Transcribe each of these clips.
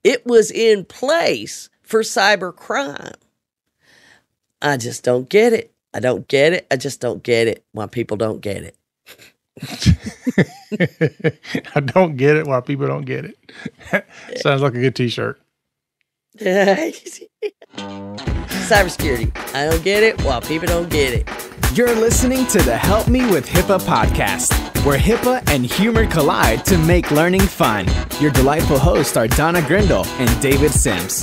It was in place for cyber crime. I just don't get it. I don't get it. I just don't get it. Why people don't get it. I don't get it why people don't get it. Sounds like a good t-shirt. Cybersecurity. I don't get it while people don't get it. You're listening to the Help Me with HIPAA podcast, where HIPAA and humor collide to make learning fun. Your delightful hosts are Donna Grindle and David Sims.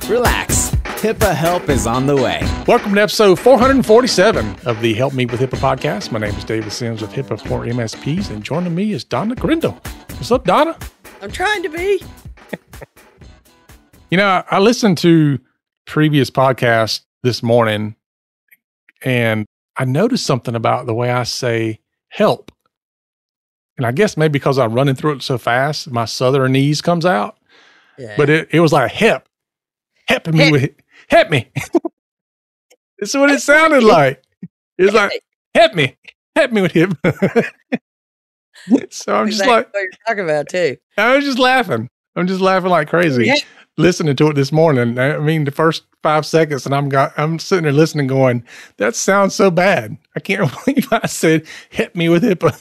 Relax. HIPAA help is on the way. Welcome to episode 447 of the Help Me with HIPAA podcast. My name is David Sims with HIPAA for MSPs, and joining me is Donna Grindle. What's up, Donna? I'm trying to be. You know, I listened to previous podcasts this morning, and I noticed something about the way I say help. And I guess maybe because I'm running through it so fast, my southernese comes out. Yeah. But it was like help me with it. Help me. This is what it sounded like. It's like, help me with him. So I'm just like, what you're talking about too. I was just laughing. I'm just laughing like crazy. Yeah. Listening to it this morning. I mean, the first 5 seconds, and I'm sitting there listening, going, "That sounds so bad. I can't believe I said hit me with HIPAA."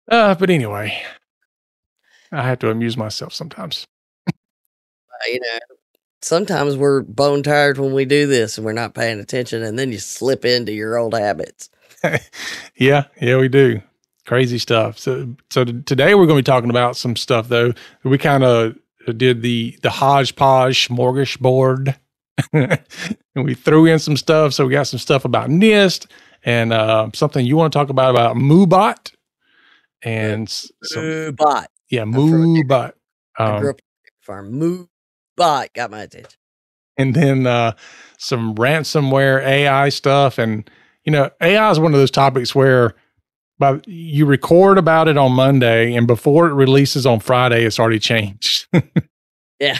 But anyway, I have to amuse myself sometimes. You know, sometimes we're bone tired when we do this and we're not paying attention, and then you slip into your old habits. Yeah, we do. Crazy stuff. So today we're going to be talking about some stuff, though. We kind of did the hodgepodge smorgasbord, and we threw in some stuff. So we got some stuff about NIST and something you want to talk about Moobot. And Moobot. Yeah, Moobot. I grew up on a farm. Moobot got my attention. And then some ransomware AI stuff. And, you know, AI is one of those topics where you record about it on Monday, and before it releases on Friday, it's already changed. Yeah.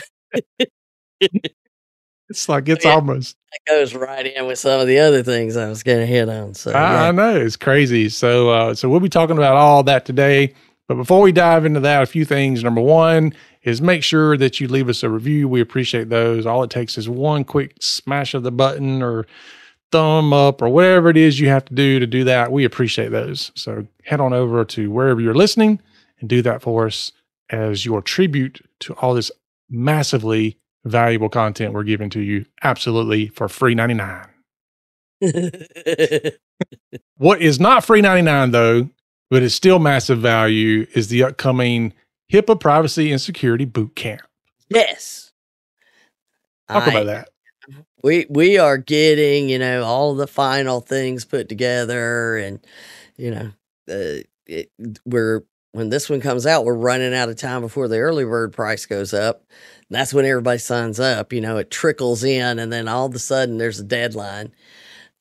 It's like almost. That goes right in with some of the other things I was going to hit on. So I know, it's crazy. So we'll be talking about all that today. But before we dive into that, a few things. Number one is make sure that you leave us a review. We appreciate those. All it takes is one quick smash of the button or thumb up or whatever it is you have to do that. We appreciate those. So head on over to wherever you're listening and do that for us as your tribute to all this massively valuable content we're giving to you absolutely for free 99. What is not free 99 though, but is still massive value, is the upcoming HIPAA Privacy and Security Boot Camp. Yes. Talk about that. We are getting, you know, all the final things put together, and, you know, when this one comes out, we're running out of time before the early bird price goes up. That's when everybody signs up. You know, it trickles in, and then all of a sudden there's a deadline,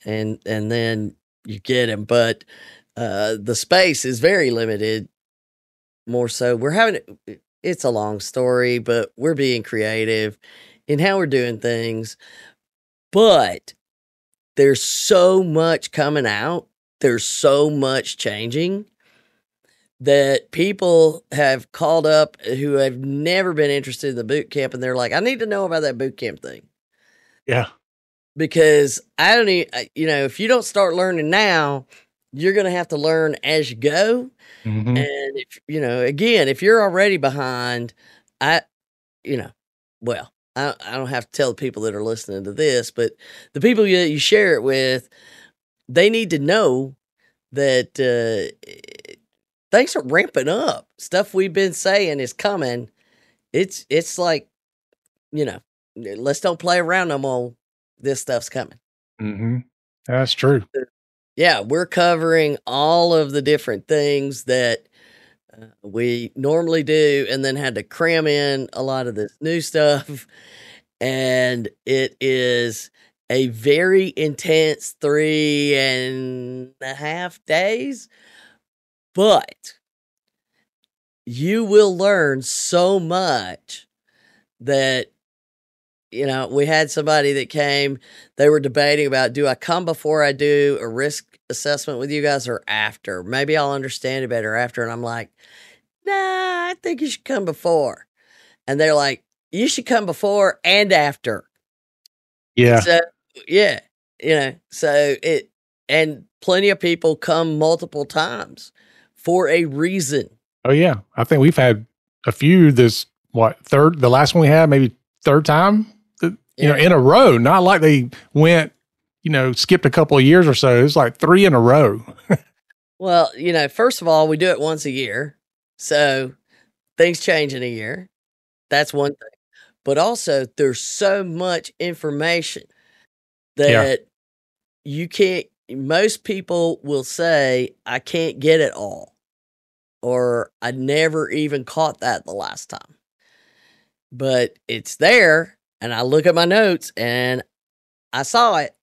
and then you get them. But the space is very limited. More so, it's a long story, but we're being creative in how we're doing things. But there's so much coming out. There's so much changing that people have called up who have never been interested in the boot camp, and they're like, I need to know about that boot camp thing. Yeah. Because I don't need, you know, if you don't start learning now, you're going to have to learn as you go. Mm-hmm. And if, you know, again, if you're already behind, I don't have to tell the people that are listening to this, but the people that you share it with, they need to know that things are ramping up. Stuff we've been saying is coming. It's like, you know, let's don't play around no more. This stuff's coming. Mm-hmm. That's true. Yeah, we're covering all of the different things that we normally do, and then had to cram in a lot of this new stuff. And it is a very intense 3.5 days, but you will learn so much that, you know, we had somebody that came, they were debating about, do I come before I do a risk assessment with you guys or after? Maybe I'll understand it better after. And I'm like, nah, I think you should come before. And they're like, you should come before and after. Yeah. So, yeah, and plenty of people come multiple times for a reason. Oh yeah. I think we've had a few the last one we had, maybe third time, in a row. Not like they went, skipped a couple of years or so. It was like 3 in a row. Well, first of all, we do it once a year. So things change in a year. That's one thing. But also, there's so much information that you can't, most people will say, I can't get it all. Or I never even caught that the last time. But it's there, and I look at my notes, and I saw it.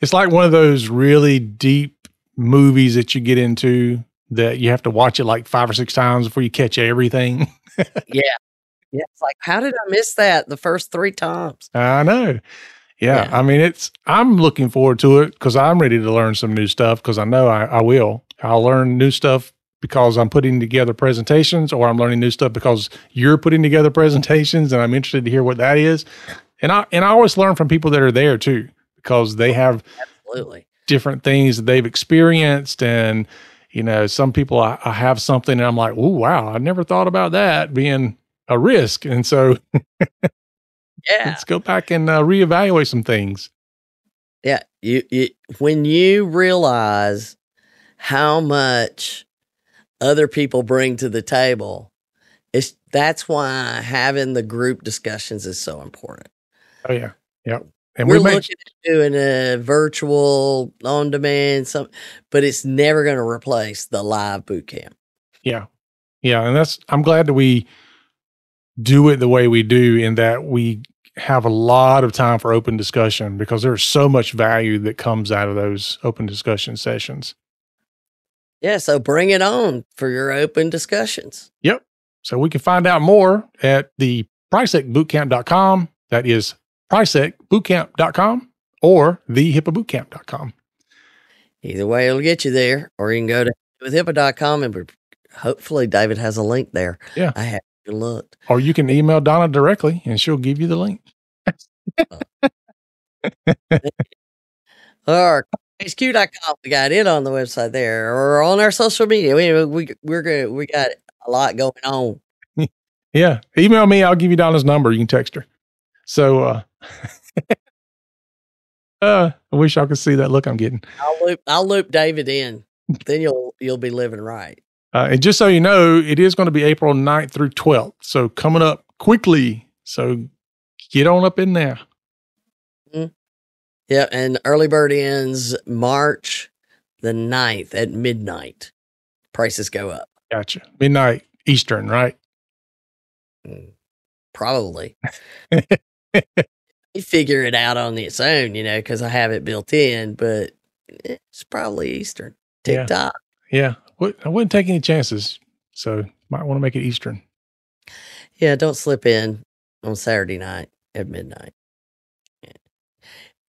It's like one of those really deep movies that you get into that you have to watch it like 5 or 6 times before you catch everything. Yeah. It's like, how did I miss that the first 3 times? I know. Yeah. I mean, I'm looking forward to it because I'm ready to learn some new stuff because I know I will. I'll learn new stuff because I'm putting together presentations, or I'm learning new stuff because you're putting together presentations and I'm interested to hear what that is. And I always learn from people that are there too, because they have different things that they've experienced. And, some people I have something and I'm like, oh, wow, I never thought about that being a risk. And so let's go back and reevaluate some things. Yeah. When you realize how much other people bring to the table, that's why having the group discussions is so important. Oh yeah. Yep. And we're looking at doing a virtual on demand, but it's never going to replace the live boot camp. Yeah. Yeah. And I'm glad that we do it the way we do, in that we have a lot of time for open discussion, because there's so much value that comes out of those open discussion sessions. Yeah. So bring it on for your open discussions. Yep. So we can find out more at the PriceEcBootcamp.com. That is PriceEcBootcamp.com or theHIPAABootcamp.com. Either way, it'll get you there, or you can go to withhipaa.com and hopefully David has a link there. Yeah. I haven't looked. Or you can email Donna directly and she'll give you the link. Or HQ.com, we got it on the website there, or on our social media. We got a lot going on. Yeah. Email me. I'll give you Donna's number. You can text her. So, I wish y'all could see that look I'm getting. I'll loop David in. Then you'll be living right. And just so you know, it is going to be April 9th through 12th. So coming up quickly. So get on up in there. Mm-hmm. Yeah. And early bird ends March the 9th at midnight. Prices go up. Gotcha. Midnight Eastern, right? Probably. You figure it out on its own, because I have it built in, but it's probably Eastern. TikTok. Yeah. I wouldn't take any chances. So might want to make it Eastern. Yeah. Don't slip in on Saturday night at midnight.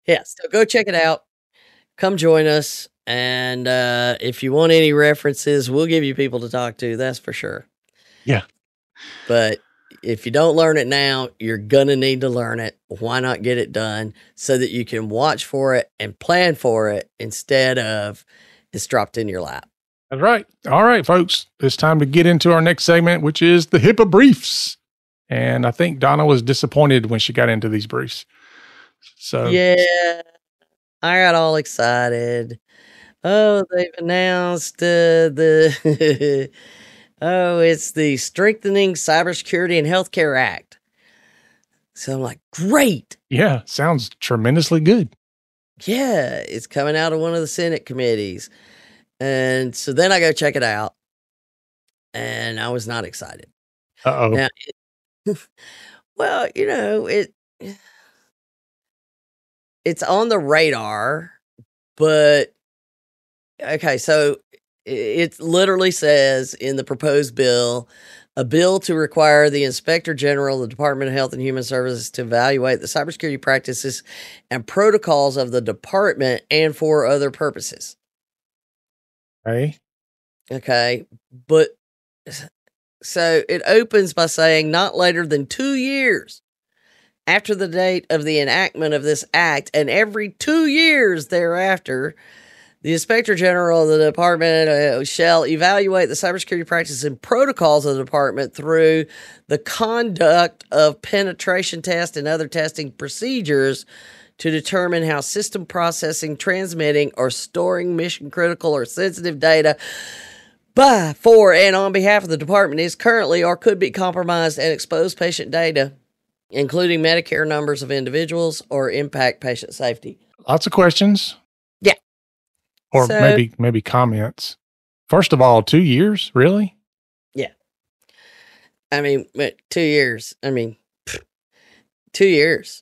Yeah. So go check it out. Come join us. And if you want any references, we'll give you people to talk to. That's for sure. Yeah. But if you don't learn it now, you're going to need to learn it. Why not get it done so that you can watch for it and plan for it instead of it's dropped in your lap? That's right. All right, folks. It's time to get into our next segment, which is the HIPAA briefs. And I think Donna was disappointed when she got into these briefs. So yeah, I got all excited. Oh, they've announced the it's the Strengthening Cybersecurity and Healthcare Act. So I'm like, great. Yeah, sounds tremendously good. Yeah, it's coming out of one of the Senate committees. And so then I go check it out, and I was not excited. Uh-oh. Now, well, it's on the radar, but okay, so it literally says in the proposed bill, a bill to require the Inspector General of the Department of Health and Human Services to evaluate the cybersecurity practices and protocols of the department and for other purposes. Okay. Okay, but So it opens by saying not later than 2 years after the date of the enactment of this act, and every 2 years thereafter, the Inspector General of the Department shall evaluate the cybersecurity practices and protocols of the department through the conduct of penetration tests and other testing procedures to determine how system processing, transmitting, or storing mission-critical or sensitive data by, for, and on behalf of the department is currently or could be compromised and expose patient data, including Medicare numbers of individuals, or impact patient safety. Lots of questions. Yeah. Or maybe comments. First of all, 2 years? Really? Yeah. I mean, 2 years. 2 years.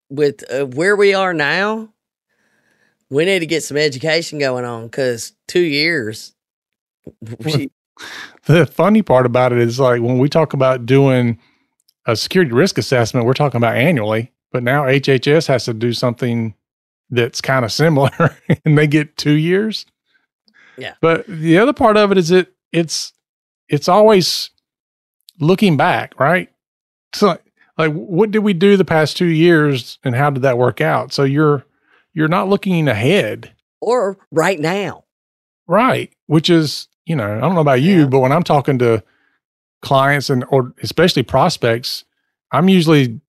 With where we are now, we need to get some education going on, because 2 years. The funny part about it is, like, when we talk about doing a security risk assessment, we're talking about annually, but now HHS has to do something that's kind of similar and they get 2 years. Yeah. But the other part of it is it's always looking back, right? So like, what did we do the past 2 years and how did that work out? So you're not looking ahead. Or right now. Right. Which is, I don't know about you, but when I'm talking to clients or especially prospects, I'm usually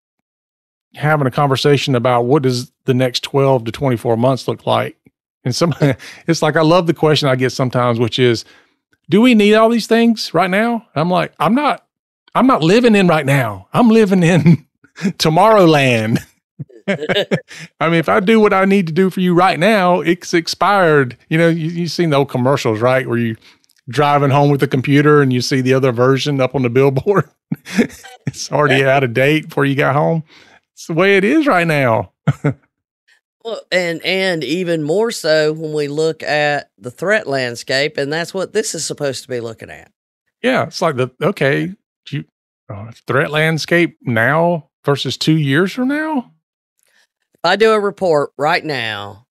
having a conversation about what does the next 12 to 24 months look like. And it's like, I love the question I get sometimes, which is, do we need all these things right now? I'm like, I'm not living in right now. I'm living in Tomorrowland. I mean, if I do what I need to do for you right now, it's expired. You've seen the old commercials, right? Where you driving home with the computer and you see the other version up on the billboard. It's already out of date before you got home. It's the way it is right now. Well, and even more so when we look at the threat landscape, and that's what this is supposed to be looking at. Yeah, it's like threat landscape now versus 2 years from now. If I do a report right now,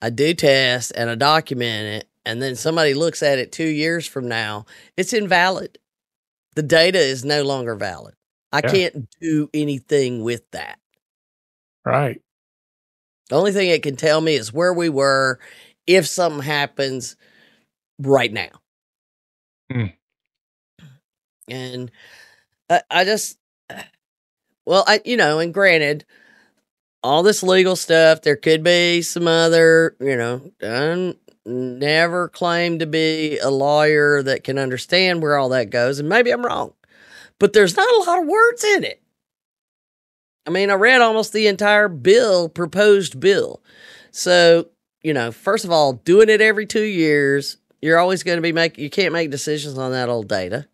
I do test and I document it, and then somebody looks at it 2 years from now, it's invalid. The data is no longer valid. I can't do anything with that. Right. The only thing it can tell me is where we were if something happens right now. Mm. And and granted, all this legal stuff, there could be some other, I never claim to be a lawyer that can understand where all that goes. And maybe I'm wrong, but there's not a lot of words in it. I mean, I read almost the entire proposed bill. So, first of all, doing it every 2 years, you're always going to be you can't make decisions on that old data.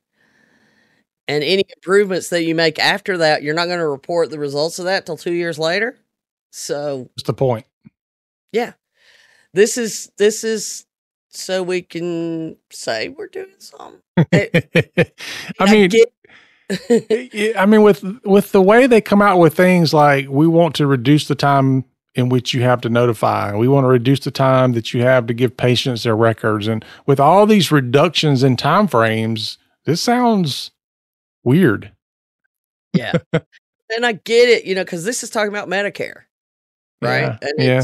And any improvements that you make after that, you're not going to report the results of that till 2 years later. So what's the point? Yeah. This is so we can say we're doing something. I mean, with the way they come out with things like, we want to reduce the time in which you have to notify. We want to reduce the time that you have to give patients their records. And with all these reductions in time frames, this sounds weird. Yeah. And I get it, because this is talking about Medicare, right? Yeah.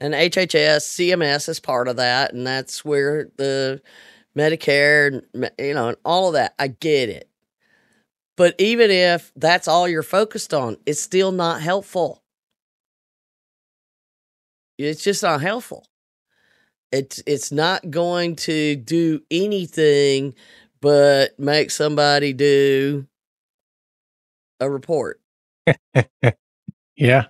And HHS, CMS is part of that. And that's where the Medicare, and all of that, I get it. But even if that's all you're focused on, it's still not helpful. It's just not helpful. It's not going to do anything but make somebody do a report. Yeah.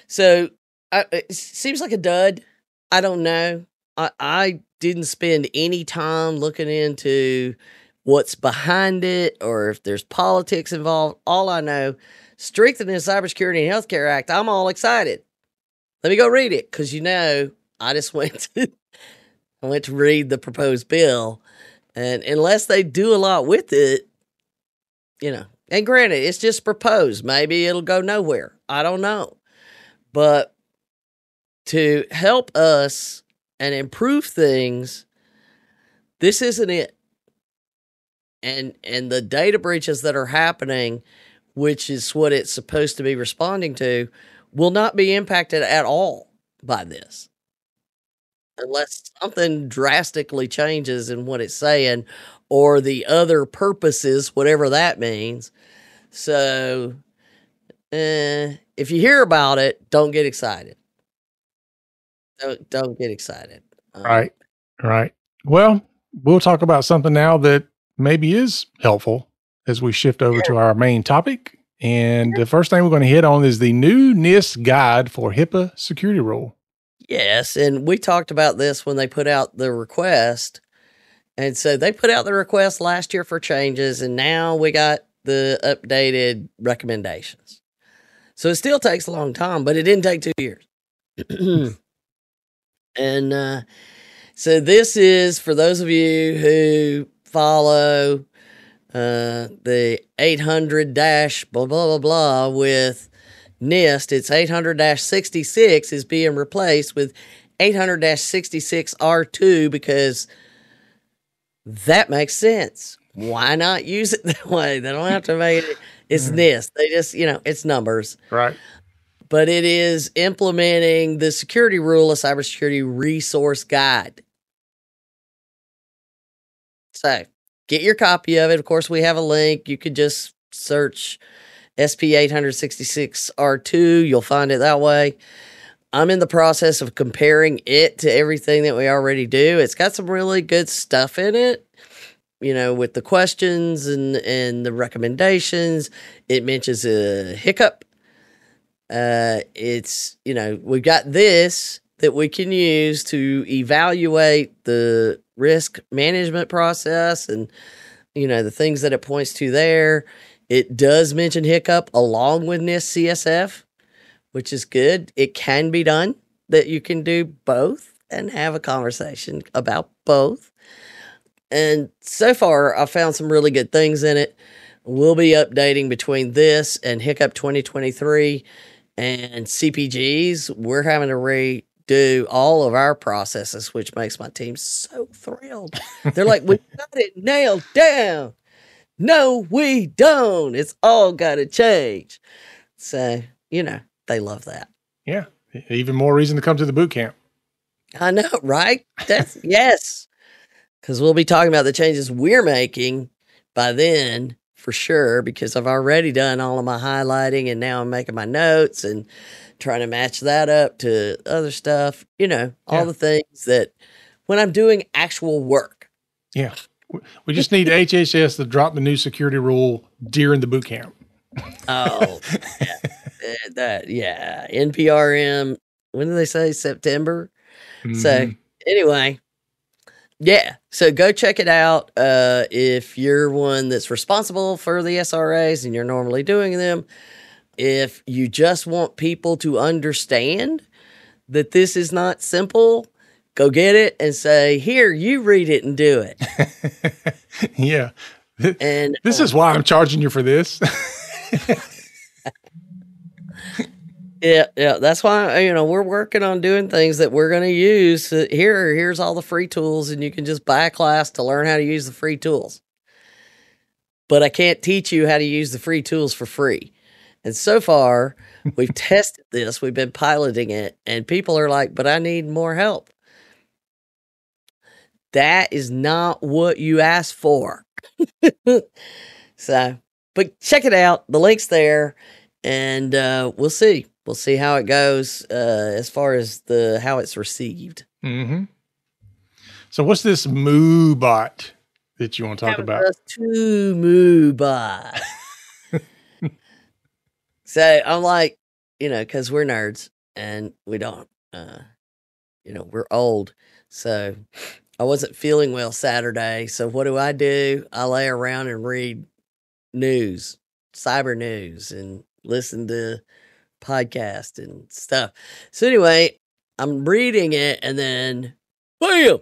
So it seems like a dud. I don't know. I didn't spend any time looking into what's behind it or if there's politics involved. All I know, strengthening the Cybersecurity and Healthcare Act, I'm all excited. Let me go read it, because I just went to read the proposed bill, and unless they do a lot with it, and granted, it's just proposed. Maybe it'll go nowhere. I don't know. But to help us and improve things, This isn't it. And the data breaches that are happening, which is what it's supposed to be responding to, will not be impacted at all by this. Unless something drastically changes in what it's saying or the other purposes, whatever that means. So, if you hear about it, don't get excited. Don't get excited. Right. Well, we'll talk about something now that maybe is helpful as we shift over to our main topic. And the first thing we're going to hit on is the new NIST guide for HIPAA Security Rule. Yes, and we talked about this when they put out the request. And so they put out the request last year for changes, and now we got the updated recommendations. So it still takes a long time, but it didn't take 2 years. And so this is for those of you who follow the 800 dash blah, blah, blah, blah with NIST. It's 800-66 is being replaced with 800-66 R2 because that makes sense. Why not use it that way? They don't have to make it. It's NIST. They just, it's numbers. Right. But it is implementing the security rule, a cybersecurity resource guide. So get your copy of it. Of course, we have a link. You could just search SP 866 R2. You'll find it that way. I'm in the process of comparing it to everything that we already do. It's got some really good stuff in it, with the questions and the recommendations. It mentions a hiccup. It's, we've got this that we can use to evaluate the risk management process and, the things that it points to there. It does mention hiccup along with NIST CSF, which is good. It can be done that you can do both and have a conversation about both. And so far, I found some really good things in it. We'll be updating between this and Hiccup 2023 and CPGs. We're having to redo all of our processes, which makes my team so thrilled. They're like, we got it nailed down. No, we don't. It's all got to change. So, they love that. Yeah. Even more reason to come to the boot camp. I know, right? Yes. Because we'll be talking about the changes we're making by then for sure, because I've already done all of my highlighting and now I'm making my notes and trying to match that up to other stuff, all the things that when I'm doing actual work. Yeah. We just need HHS to drop the new security rule during the boot camp. Oh, yeah. NPRM, when did they say? September? Mm-hmm. So anyway, yeah. So go check it out. If you're one that's responsible for the SRAs and you're normally doing them, if you just want people to understand that this is not simple, go get it and say, here, you read it and do it. Yeah. And this is why I'm charging you for this. Yeah. That's why, we're working on doing things that we're going to use. Here's all the free tools, and you can just buy a class to learn how to use the free tools. But I can't teach you how to use the free tools for free. And so far, we've tested this. We've been piloting it, and people are like, but I need more help. That is not what you asked for. So, but check it out. The link's there, and we'll see. We'll see how it goes as far as how it's received. Mm-hmm. So what's this Moobot that you want to talk about? Two Moobot. So I'm like, because we're nerds and we don't, we're old. So I wasn't feeling well Saturday. So what do? I lay around and read news, cyber news, and listen to podcasts and stuff. So anyway, I'm reading it, and then bam,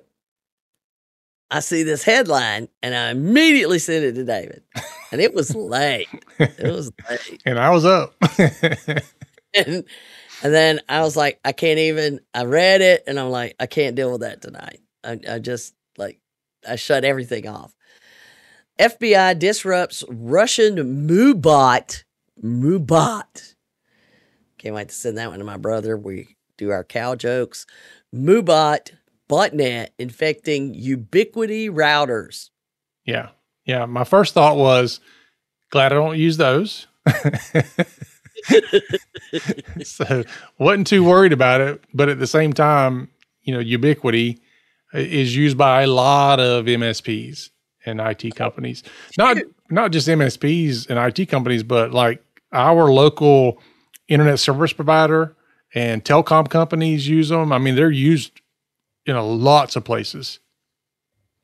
I see this headline, and I immediately sent it to David. And it was late. And I was up. and then I was like, I read it, and I'm like, I can't deal with that tonight. I just I shut everything off. FBI disrupts Russian Moobot. Moobot. Can't wait to send that one to my brother. We do our cow jokes. Moobot botnet infecting Ubiquity routers. Yeah. Yeah. My first thought was, glad I don't use those. So wasn't too worried about it. But at the same time, Ubiquity is used by a lot of MSPs and IT companies. Not just MSPs and IT companies, but like our local internet service provider and telecom companies use them. I mean, they're used in lots of places.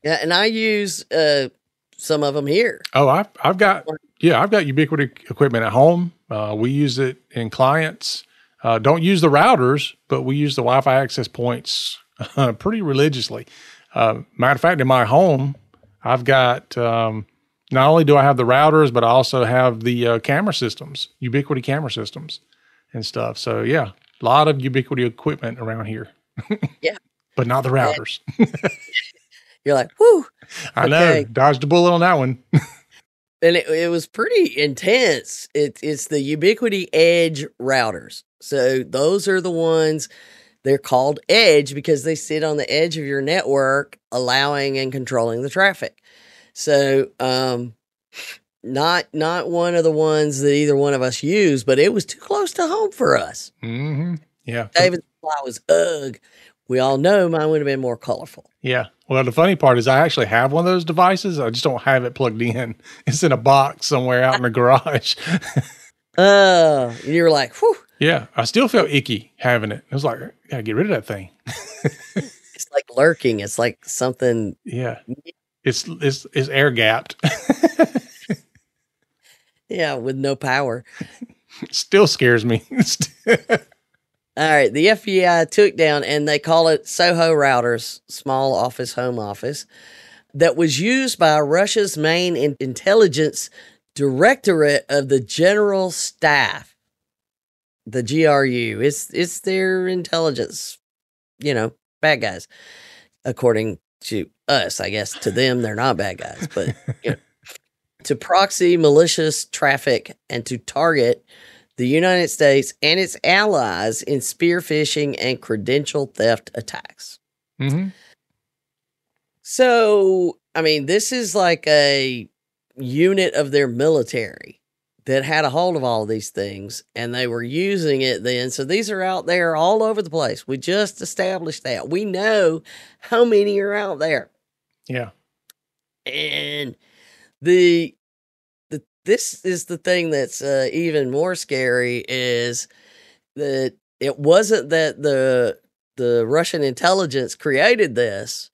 Yeah, and I use some of them here. Oh, I've got Ubiquity equipment at home. We use it in clients. Don't use the routers, but we use the Wi-Fi access points pretty religiously. Matter of fact, in my home, I've got not only do I have the routers, but I also have the camera systems, Ubiquity camera systems and stuff. So yeah, a lot of Ubiquity equipment around here. Yeah. But not the routers. You're like, whoo. I know. Dodged a bullet on that one. And it was pretty intense. It's the Ubiquity Edge routers. So those are the ones, they're called Edge because they sit on the edge of your network, allowing and controlling the traffic. So not one of the ones that either one of us use, but it was too close to home for us. Mm-hmm. Yeah. David's reply was, ugh. We all know mine would have been more colorful. Yeah. Well, the funny part is I actually have one of those devices. I just don't have it plugged in. It's in a box somewhere out in the garage. And you were like, whew. Yeah. I still felt icky having it. I was like, I gotta get rid of that thing. It's like lurking. It's like something. Yeah. It's air gapped. Yeah, with no power. Still scares me. All right, the FBI took down, and they call it SOHO routers, small office, home office, that was used by Russia's main intelligence directorate of the General Staff, the GRU. It's their intelligence, bad guys, according to us. I guess to them, they're not bad guys, but to proxy malicious traffic and to target the United States and its allies in spear phishing and credential theft attacks. Mm-hmm. So, I mean, this is like a unit of their military that had a hold of all of these things, and they were using it then. So these are out there all over the place. We just established that. We know how many are out there. Yeah. And this is the thing that's even more scary is that it wasn't that the Russian intelligence created this.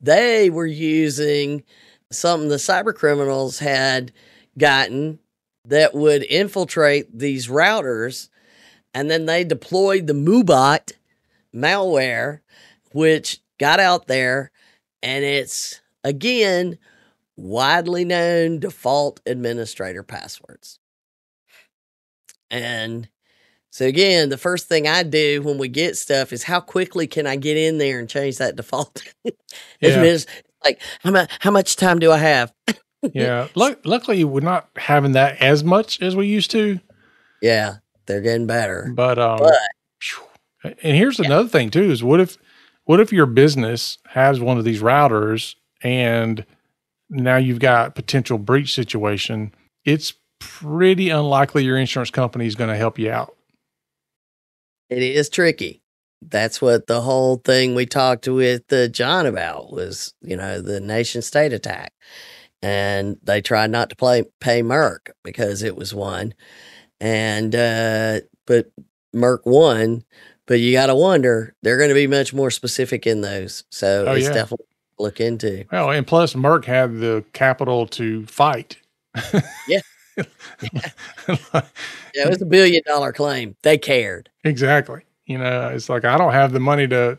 They were using something the cyber criminals had gotten that would infiltrate these routers, and then they deployed the Moobot malware, which got out there, and it's, again, widely known default administrator passwords. And so again, the first thing I do when we get stuff is how quickly can I get in there and change that default? It's like, how much time do I have? Yeah. Luckily, we're not having that as much as we used to. Yeah, they're getting better. But and here's another thing too: is what if your business has one of these routers and now you've got potential breach situation? It's pretty unlikely your insurance company is going to help you out. It is tricky. That's what the whole thing we talked with John about was, the nation state attack. And they tried not to pay Merck because it was one. And, but Merck won, but you got to wonder, they're going to be much more specific in those. So it's definitely look into. Well, and plus Merck had the capital to fight. Yeah. It was $1 billion claim. They cared. Exactly. It's like, I don't have the money to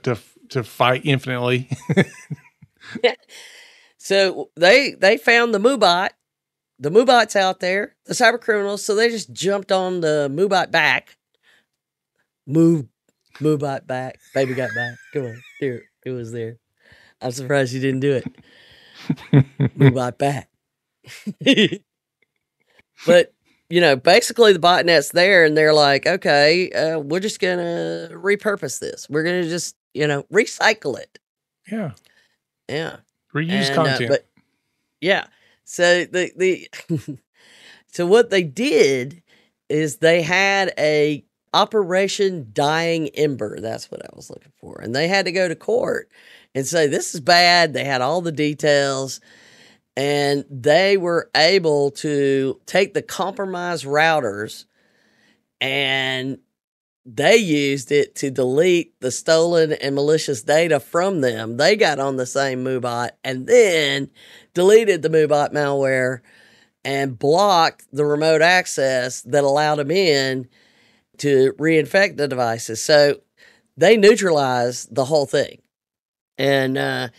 fight infinitely. So they found the Moobot. The Moobot's out there, the cyber criminals. So they just jumped on the Moobot back. Moobot back. Baby got back. Come on. There. It was there. I'm surprised you didn't do it. Moobot back. But, basically the botnet's there and they're like, okay, we're just going to repurpose this. We're going to just, recycle it. Yeah. Yeah. Reuse content. But yeah. So so what they did is they had a Operation Dying Ember. That's what I was looking for. And they had to go to court and say, this is bad. They had all the details. And they were able to take the compromised routers and they used it to delete the stolen and malicious data from them. They got on the same Moobot and then deleted the Moobot malware and blocked the remote access that allowed them in to reinfect the devices. So they neutralized the whole thing. And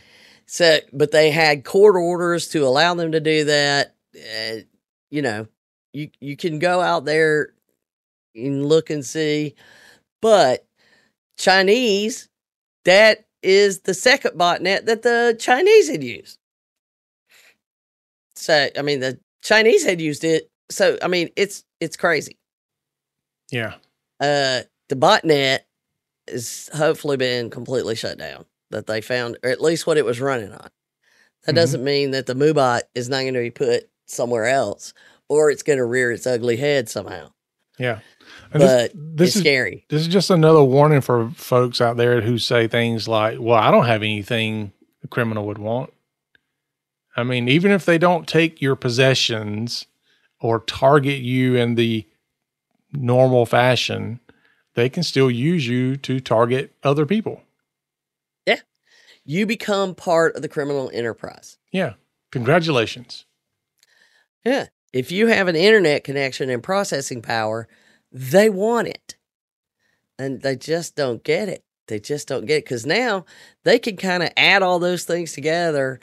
but they had court orders to allow them to do that. You can go out there and look and see. But Chinese, that is the second botnet that the Chinese had used. So, the Chinese had used it. So, it's crazy. Yeah. The botnet has hopefully been completely shut down, that they found, or at least what it was running on. That doesn't mean that the Moobot is not going to be put somewhere else or it's going to rear its ugly head somehow. Yeah. And but this it's is scary. This is just another warning for folks out there who say things like, well, I don't have anything a criminal would want. Even if they don't take your possessions or target you in the normal fashion, they can still use you to target other people. Yeah. You become part of the criminal enterprise. Yeah. Congratulations. Yeah. If you have an internet connection and processing power, they want it. And they just don't get it. They just don't get it. Because now they can kind of add all those things together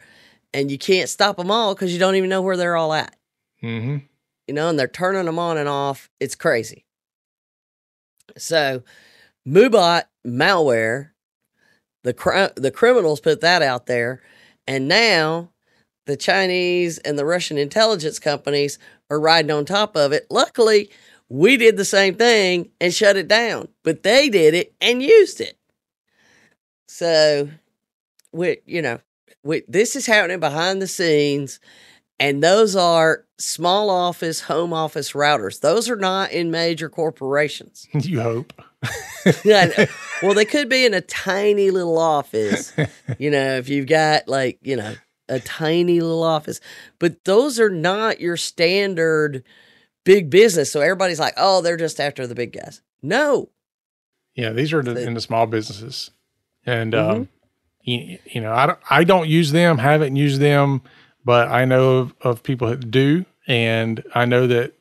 and you can't stop them all because you don't even know where they're all at. Mm-hmm. And they're turning them on and off. It's crazy. So, Moobot malware, the criminals put that out there, and now the Chinese and the Russian intelligence companies are riding on top of it. Luckily, we did the same thing and shut it down, but they did it and used it. So, this is happening behind the scenes. And those are small office, home office routers. Those are not in major corporations. You hope. Yeah, well, they could be in a tiny little office, if you've got a tiny little office. But those are not your standard big business. So everybody's like, oh, they're just after the big guys. No. Yeah, these are in the small businesses. And, I don't use them, haven't used them. But I know of people that do, and I know that,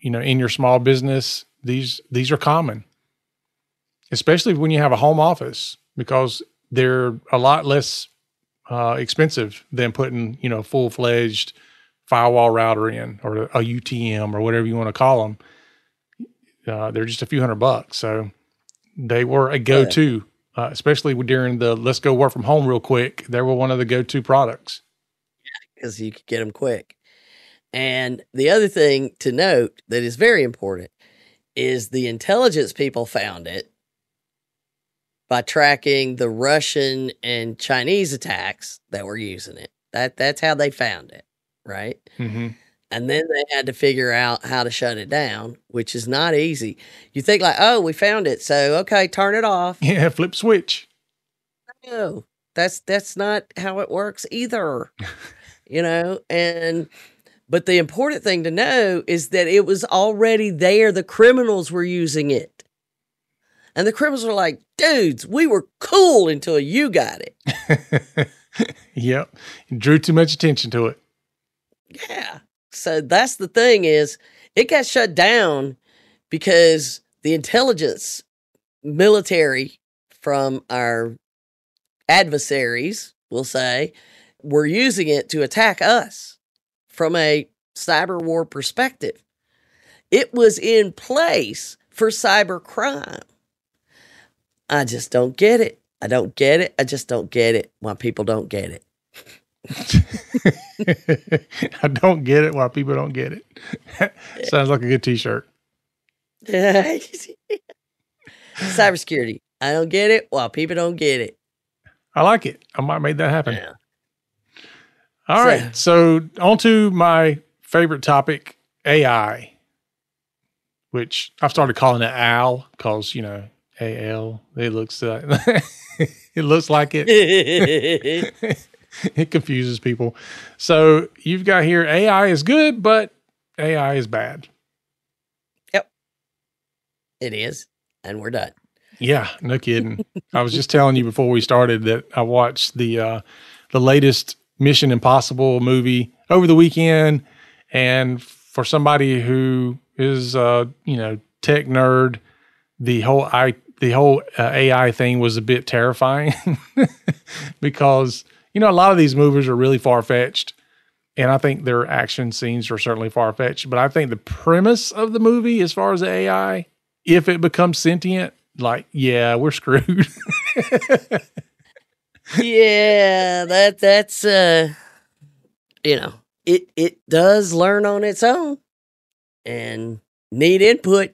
in your small business, these are common, especially when you have a home office, because they're a lot less expensive than putting, a full-fledged firewall router in, or a UTM, or whatever you want to call them. They're just a few $100. So they were a go-to, especially during the let's go work from home real quick. They were one of the go-to products. Because you could get them quick. And the other thing to note that is very important is the intelligence people found it by tracking the Russian and Chinese attacks that were using it. That's how they found it, right? Mm-hmm. And then they had to figure out how to shut it down, which is not easy. You think oh, we found it, so okay, turn it off. Yeah, flip switch. No, that's not how it works either. But the important thing to know is that it was already there. The criminals were using it. And the criminals were like, dudes, we were cool until you got it. Yep. You drew too much attention to it. Yeah. So that's the thing is it got shut down because the intelligence military from our adversaries, we'll say, were using it to attack us from a cyber war perspective. It was in place for cyber crime. I just don't get it. I don't get it. I just don't get it why people don't get it. I don't get it while people don't get it. Sounds like a good t-shirt. Cybersecurity. I don't get it while people don't get it. I like it. I might make that happen. Yeah. All right. So on to my favorite topic, AI, which I've started calling it AL because, AL, it looks it looks like it. It confuses people. So you've got here, AI is good, but AI is bad. Yep. It is. And we're done. Yeah, no kidding. I was just telling you before we started that I watched the latest Mission Impossible movie over the weekend. And for somebody who is, tech nerd, the whole AI thing was a bit terrifying because, a lot of these movies are really far-fetched, and I think their action scenes are certainly far-fetched. But I think the premise of the movie, as far as the AI, if it becomes sentient, we're screwed. Yeah, that's it does learn on its own, and need input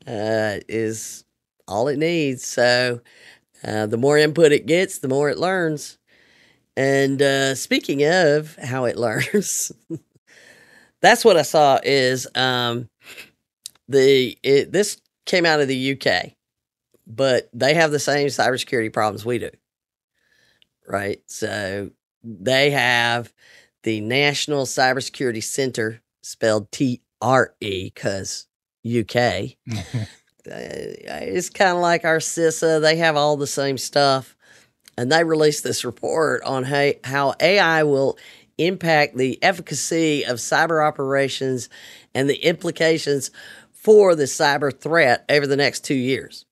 is all it needs. So the more input it gets, the more it learns. And speaking of how it learns, that's what I saw is this came out of the UK, but they have the same cybersecurity problems we do, right? So they have the National Cybersecurity Center, spelled TRE because UK. It's kind of like our CISA. They have all the same stuff. And they released this report on how AI will impact the efficacy of cyber operations and the implications for the cyber threat over the next 2 years.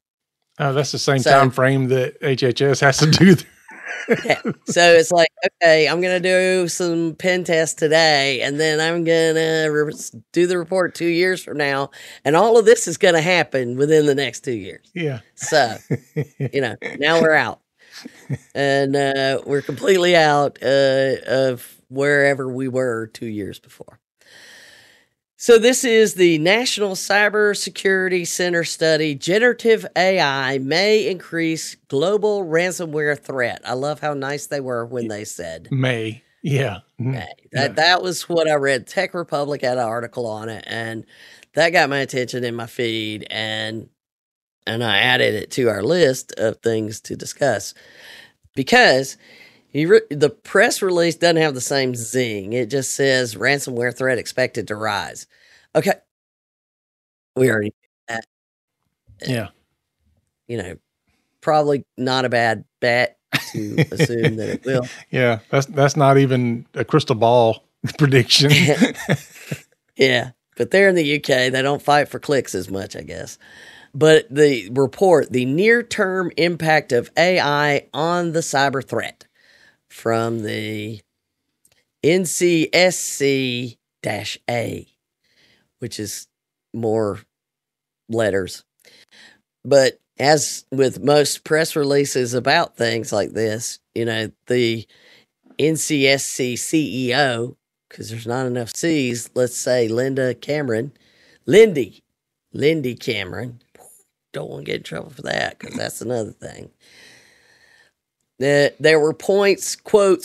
Oh, that's the same time frame that HHS has to do. Yeah. So it's like, okay, I'm going to do some pen tests today, and then I'm going to do the report 2 years from now. And all of this is going to happen within the next 2 years. Yeah. So, now we're out. And we're completely out of wherever we were 2 years before. So this is the National Cybersecurity Center study. Generative AI may increase global ransomware threat. I love how nice they were when they said may. Yeah. May. That was what I read. Tech Republic had an article on it, and that got my attention in my feed, and I added it to our list of things to discuss because the press release doesn't have the same zing. It just says ransomware threat expected to rise. Okay. We already knew that. Yeah. Probably not a bad bet to assume that it will. Yeah. That's not even a crystal ball prediction. Yeah. But they're in the UK. They don't fight for clicks as much, I guess. But the report, the near-term impact of AI on the cyber threat, from the NCSC-A, which is more letters. But as with most press releases about things like this, the NCSC CEO, because there's not enough C's, let's say Lindy Cameron. Don't want to get in trouble for that, because that's another thing. There were quotes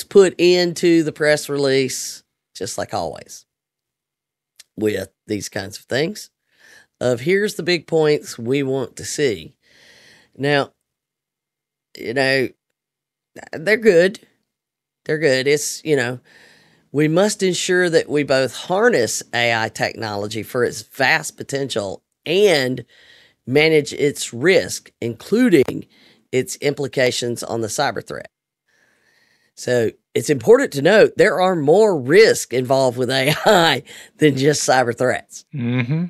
put into the press release, just like always, with these kinds of things, of here's the big points we want to see. Now, they're good. They're good. It's, we must ensure that we both harness AI technology for its vast potential and manage its risk, including its implications on the cyber threat. So it's important to note there are more risks involved with AI than just cyber threats. Mm-hmm.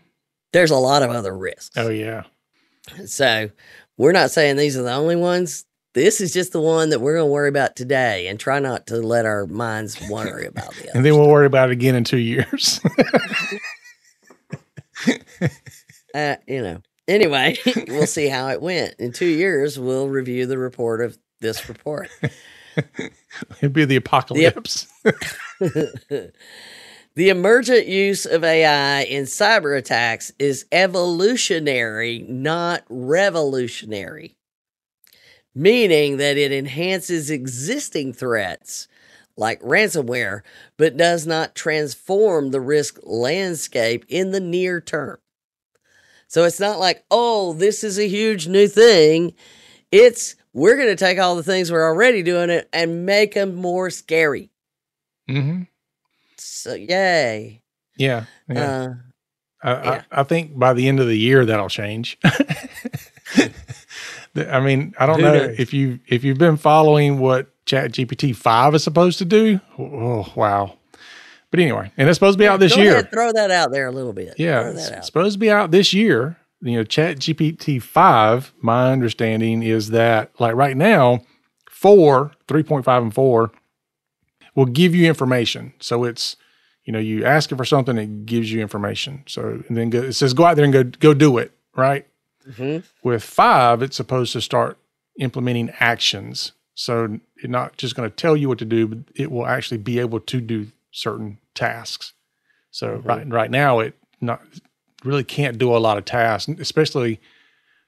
There's a lot of other risks. Oh, yeah. So we're not saying these are the only ones. This is just the one that we're going to worry about today, and try not to let our minds worry about the others. And then we'll worry about it again in 2 years. Anyway, we'll see how it went. In 2 years, we'll review the report of this report. It'd be the apocalypse. The emergent use of AI in cyber attacks is evolutionary, not revolutionary, meaning that it enhances existing threats like ransomware, but does not transform the risk landscape in the near term. So it's not like, oh, this is a huge new thing. It's, we're going to take all the things we're already doing it and make them more scary. Mm-hmm. So, yay. Yeah. I think by the end of the year, that'll change. I mean, I don't know if you've been following what ChatGPT 5 is supposed to do. Oh, wow. But anyway, and it's supposed to be out this year. Ahead, throw that out there a little bit. Yeah, it's supposed to be out this year. You know, ChatGPT 5, my understanding is that, like right now, 3.5 and 4 will give you information. So it's, you know, you ask it for something, it gives you information. So and then it says go out there and go do it, right? Mm-hmm. With 5, it's supposed to start implementing actions. So it's not just going to tell you what to do, but it will actually be able to do certain tasks. So right now, it really can't do a lot of tasks, especially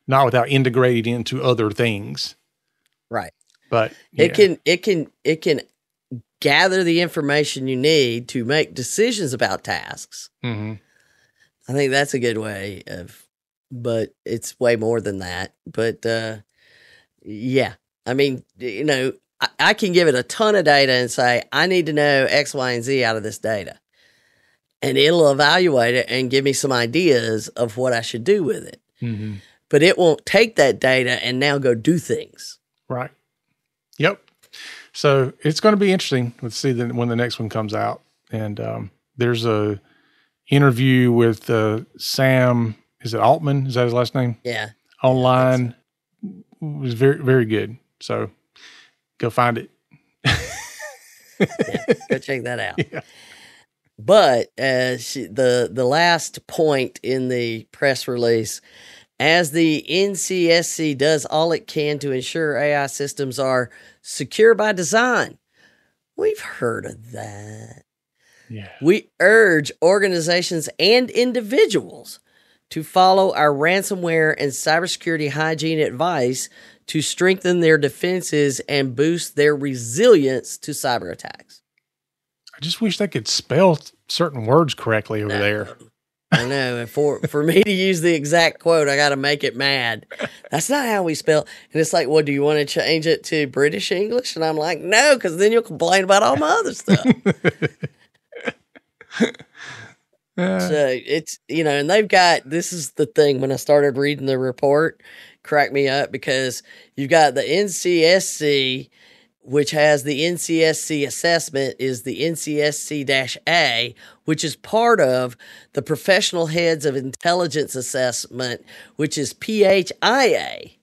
not without integrating into other things. Right. But it can gather the information you need to make decisions about tasks. Mm-hmm. I think that's a good way but it's way more than that. But yeah, I mean, you know, I can give it a ton of data and say, I need to know X, Y, and Z out of this data. And it'll evaluate it and give me some ideas of what I should do with it. Mm-hmm. But it won't take that data and now go do things. Right. Yep. So it's going to be interesting to see when the next one comes out. And there's a interview with Sam. Is it Altman? Is that his last name? Yeah. Online. It was very, very good. So go find it. Yeah, go check that out. Yeah. But the last point in the press release, as the NCSC does all it can to ensure AI systems are secure by design. We've heard of that. Yeah. We urge organizations and individuals to follow our ransomware and cybersecurity hygiene advice to strengthen their defenses and boost their resilience to cyber attacks. I just wish they could spell certain words correctly over there. I know. And for me to use the exact quote, I got to make it mad. That's not how we spell. And it's like, well, do you want to change it to British English? And I'm like, no, because then you'll complain about all my other stuff. So it's, you know, and they've got, this is the thing, when I started reading the report, cracked me up because you've got the NCSC, which has the NCSC assessment, is the NCSC-A, which is part of the Professional Heads of Intelligence Assessment, which is PHIA.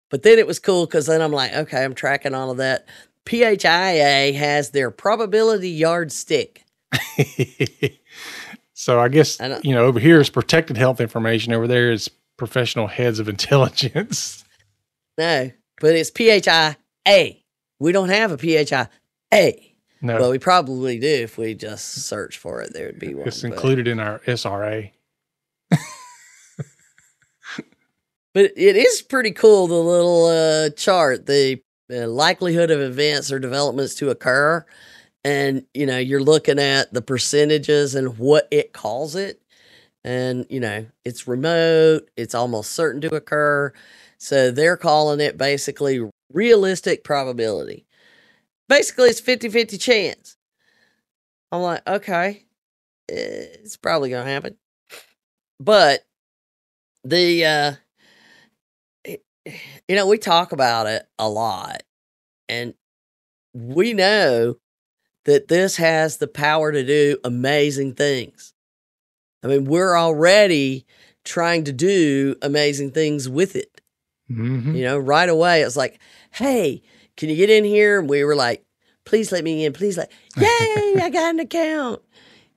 But then it was cool because then I'm like, okay, I'm tracking all of that. PHIA has their probability yardstick. So I guess, you know, over here is protected health information. Over there is Professional Heads of Intelligence. No, but it's PHIA. We don't have a PHIA. No. Well, we probably do if we just search for it. There would be one. It's included in our SRA. But it is pretty cool, the little chart, the likelihood of events or developments to occur. And, you know, you're looking at the percentages and what it calls it. And, you know, it's remote. It's almost certain to occur. So they're calling it basically realistic probability. Basically, it's 50-50 chance. I'm like, okay, it's probably going to happen. But the, you know, we talk about it a lot. And we know that this has the power to do amazing things. I mean, we're already trying to do amazing things with it. Mm-hmm. You know, right away, it's like, hey, can you get in here? And we were like, please let me in. Please yay, I got an account.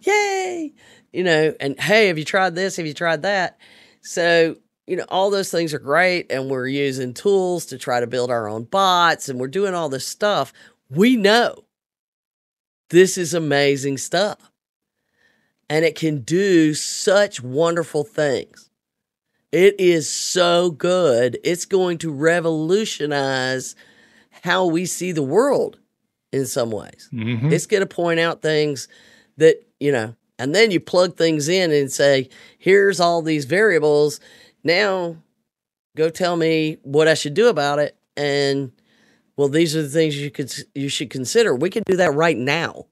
Yay. You know, and hey, have you tried this? Have you tried that? So all those things are great, and we're using tools to try to build our own bots, and we're doing all this stuff. We know this is amazing stuff, and it can do such wonderful things. It is so good. It's going to revolutionize how we see the world in some ways. Mm-hmm. It's going to point out things that, and then you plug things in and say, here's all these variables. Now go tell me what I should do about it. And well, these are the things you should consider. We can do that right now.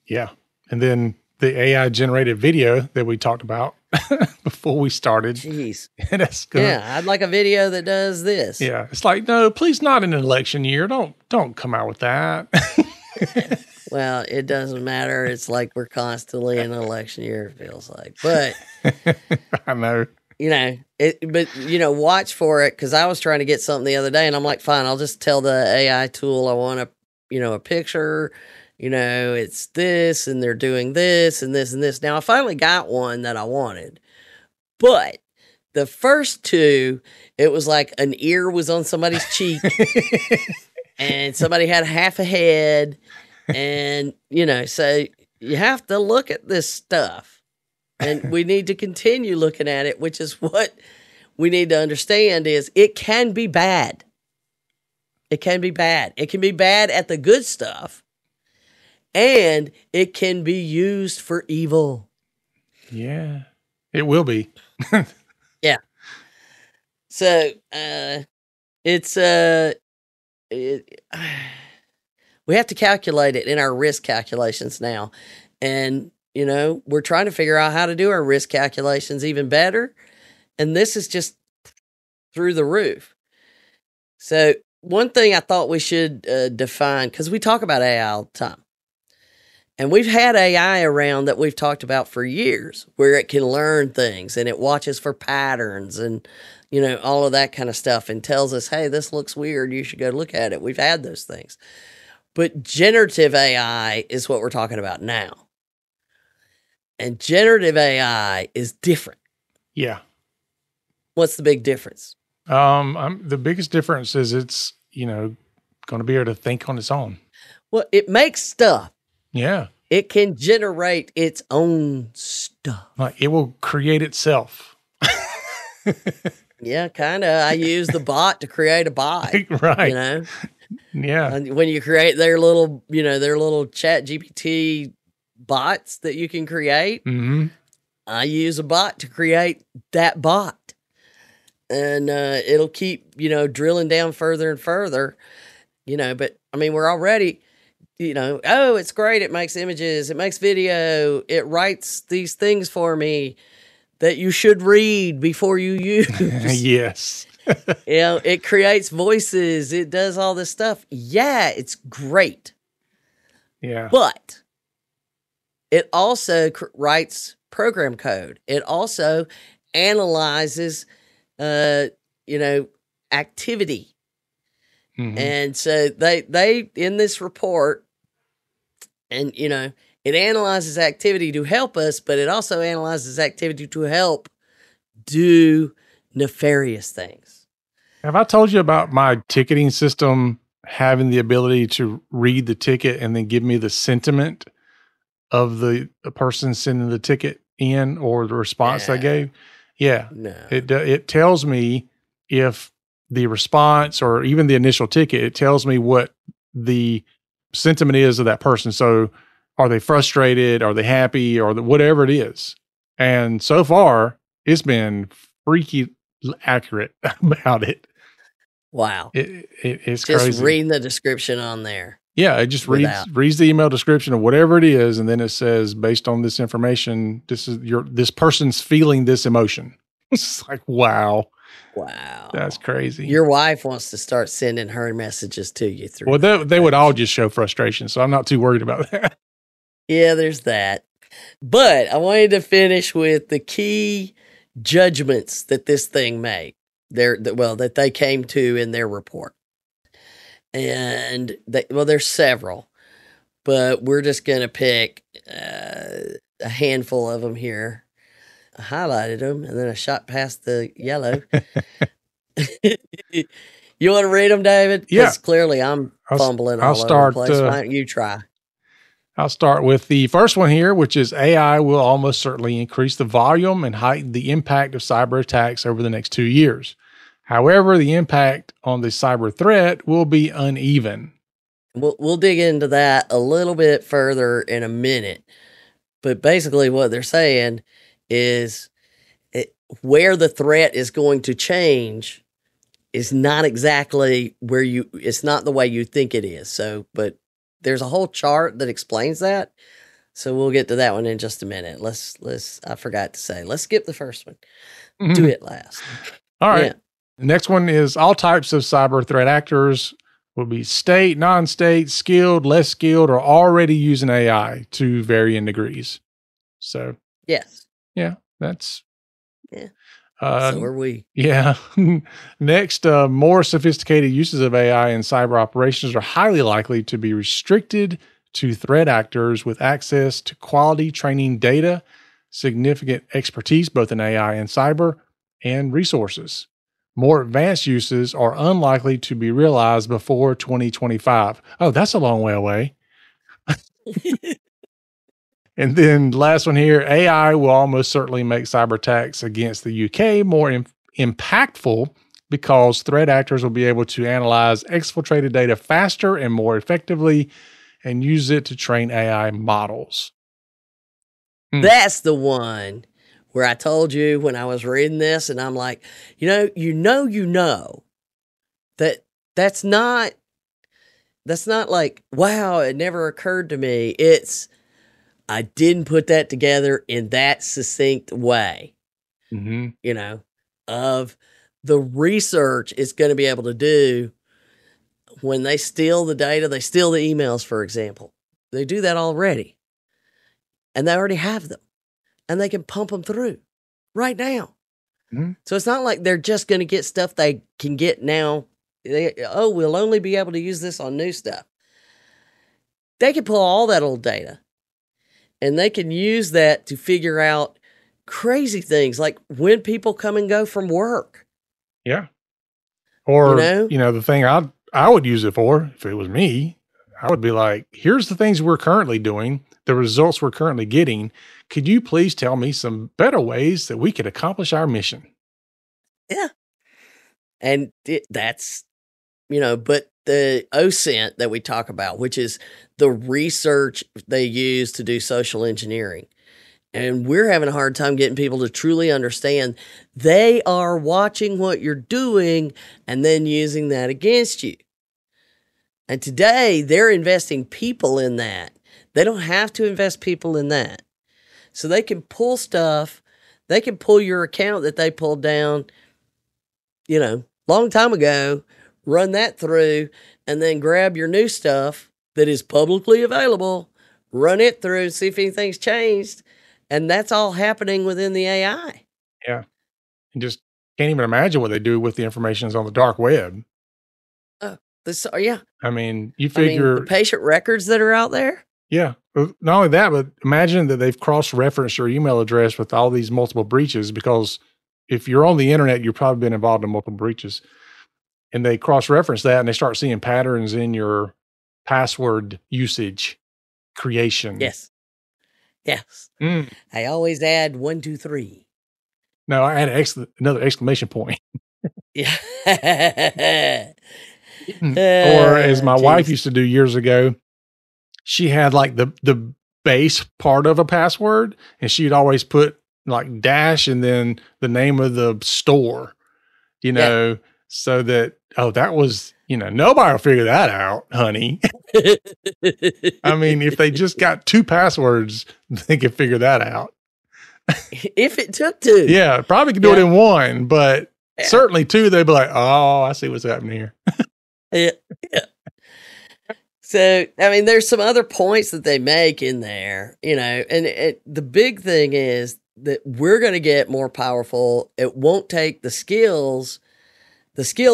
Yeah. And then the AI generated video that we talked about before we started. Jeez. That's good. Yeah, I'd like a video that does this. Yeah. It's like, no, please, not in an election year. Don't come out with that. Well, it doesn't matter. It's like we're constantly in an election year, it feels like. But I know. Watch for it, because I was trying to get something the other day, and I'm like, fine, I'll just tell the AI tool I want a picture. It's this, and they're doing this and this and this. Now, I finally got one that I wanted, but the first two, it was like an ear was on somebody's cheek, and somebody had half a head, and, so you have to look at this stuff, and we need to continue looking at it, which is what we need to understand is it can be bad. It can be bad. It can be bad at the good stuff. And it can be used for evil. Yeah, it will be. Yeah. So it's we have to calculate it in our risk calculations now, and we're trying to figure out how to do our risk calculations even better. And this is just through the roof. So one thing I thought we should define, because we talk about AI all the time. And we've had AI around that we've talked about for years, where it can learn things and it watches for patterns and, all of that kind of stuff, and tells us, hey, this looks weird. You should go look at it. We've had those things. But generative AI is what we're talking about now. And generative AI is different. Yeah. What's the big difference? The biggest difference is it's, going to be able to think on its own. Well, it makes stuff. Yeah. It can generate its own stuff. Like it will create itself. Yeah, kind of. I use the bot to create a bot. Right. Yeah. When you create their little chat GPT bots that you can create, mm-hmm. I use a bot to create that bot. And it'll keep, drilling down further and further, but I mean, we're already, it's great. It makes images, it makes video, it writes these things for me that you should read before you use. Yes. It creates voices, it does all this stuff. Yeah, it's great. Yeah. But it also writes program code. It also analyzes activity. Mm-hmm. And so they in this report, and it analyzes activity to help us, but it also analyzes activity to help do nefarious things. Have I told you about my ticketing system having the ability to read the ticket and then give me the sentiment of the person sending the ticket in, or the response they gave? Yeah. No. It tells me if the response or even the initial ticket, it tells me what the sentiment is of that person. So are they frustrated? Are they happy? Or whatever it is. And so far, it's been freaky accurate about it. Wow. It's just crazy. reading the description on there. Yeah, it just reads the email description of whatever it is, and then it says, based on this information, this person's feeling this emotion. It's like, wow. Wow. That's crazy. Your wife wants to start sending her messages to you through. Well, they would all just show frustration, so I'm not too worried about that. Yeah, there's that. But I wanted to finish with the key judgments that this thing made. That they came to in their report. And there's several, but we're just going to pick a handful of them here. I highlighted them, and then I shot past the yellow. You want to read them, David? Yeah. Because clearly I'm fumbling all over the place. Why don't you try? I'll start with the first one here, which is AI will almost certainly increase the volume and heighten the impact of cyber attacks over the next 2 years. However, the impact on the cyber threat will be uneven. We'll dig into that a little bit further in a minute. But basically what they're saying is where the threat is going to change is not exactly it's not the way you think it is. So, but there's a whole chart that explains that. So we'll get to that one in just a minute. I forgot to say, let's skip the first one. Do it last. All right. Yeah. The next one is all types of cyber threat actors will be state, non-state, skilled, less skilled, or already using AI to varying degrees. So, yes. Yeah, that's. Yeah. So are we. Yeah. Next, more sophisticated uses of AI in cyber operations are highly likely to be restricted to threat actors with access to quality training data, significant expertise both in AI and cyber, and resources. More advanced uses are unlikely to be realized before 2025. Oh, that's a long way away. And then last one here, AI will almost certainly make cyber attacks against the UK more impactful because threat actors will be able to analyze exfiltrated data faster and more effectively and use it to train AI models. That's the one where I told you when I was reading this, and I'm like, that's not like, wow, it never occurred to me. It's, I didn't put that together in that succinct way, of the research it's going to be able to do when they steal the data, they steal the emails, for example. They do that already. And they already have them. And they can pump them through right now. Mm-hmm. So it's not like they're just going to get stuff they can get now. We'll only be able to use this on new stuff. They can pull all that old data. And they can use that to figure out crazy things like when people come and go from work. Yeah. Or, the thing I would use it for, if it was me, I would be like, here's the things we're currently doing, the results we're currently getting. Could you please tell me some better ways that we could accomplish our mission? Yeah. And that's, but the OSINT that we talk about, which is the research they use to do social engineering. And we're having a hard time getting people to truly understand they are watching what you're doing and then using that against you. And today they're investing people in that. They don't have to invest people in that. So they can pull stuff. They can pull your account that they pulled down, long time ago, run that through, and then grab your new stuff that is publicly available, run it through, see if anything's changed. And that's all happening within the AI. Yeah. And just can't even imagine what they do with the information that's on the dark web. Yeah. I mean, you figure... the patient records that are out there? Yeah. Not only that, but imagine that they've cross-referenced your email address with all these multiple breaches, because if you're on the internet, you've probably been involved in multiple breaches. And they cross-reference that and they start seeing patterns in your password usage creation. Yes. I always add 1, 2, 3. No, I add another exclamation point. Yeah. Or as my wife used to do years ago, she had like the base part of a password, and she'd always put like dash and then the name of the store, so that, that was, nobody will figure that out, honey. I mean, if they just got 2 passwords, they could figure that out. If it took 2. Yeah, probably could do it in 1, but certainly 2, they'd be like, oh, I see what's happening here. Yeah. So, there's some other points that they make in there, and the big thing is that we're going to get more powerful. It won't take the skill